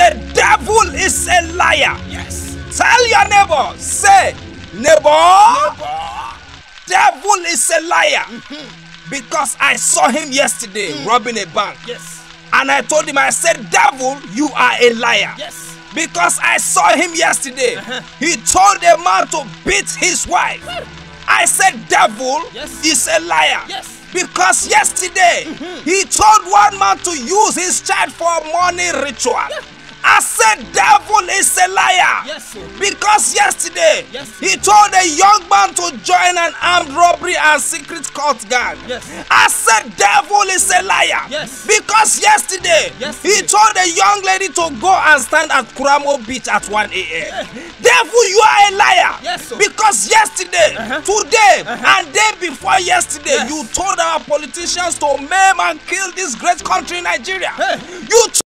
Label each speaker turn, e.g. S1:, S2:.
S1: said, devil is a liar.
S2: Yes.
S1: Tell your neighbor, say, neighbor, devil is a liar. Because I saw him yesterday robbing a bank.
S2: Yes.
S1: And I told him, I said, devil, you are a liar.
S2: Yes.
S1: Because I saw him yesterday. He told a man to beat his wife. I said, devil is a liar.
S2: Yes.
S1: Because yesterday, he told one man to use his child for money ritual. I said, devil is a liar.
S2: Yes, sir.
S1: Because yesterday,
S2: Yes.
S1: he told a young man to join an armed robbery and secret cult gang.
S2: Yes.
S1: I said, devil is a liar.
S2: Yes.
S1: Because yesterday,
S2: Yesterday.
S1: he told a young lady to go and stand at Kuramo Beach at 1 a.m. Devil, you are a liar.
S2: Yes, sir.
S1: Because yesterday, today, and day before yesterday,
S2: Yes.
S1: you told our politicians to maim and kill this great country, Nigeria.
S2: Hey.
S1: You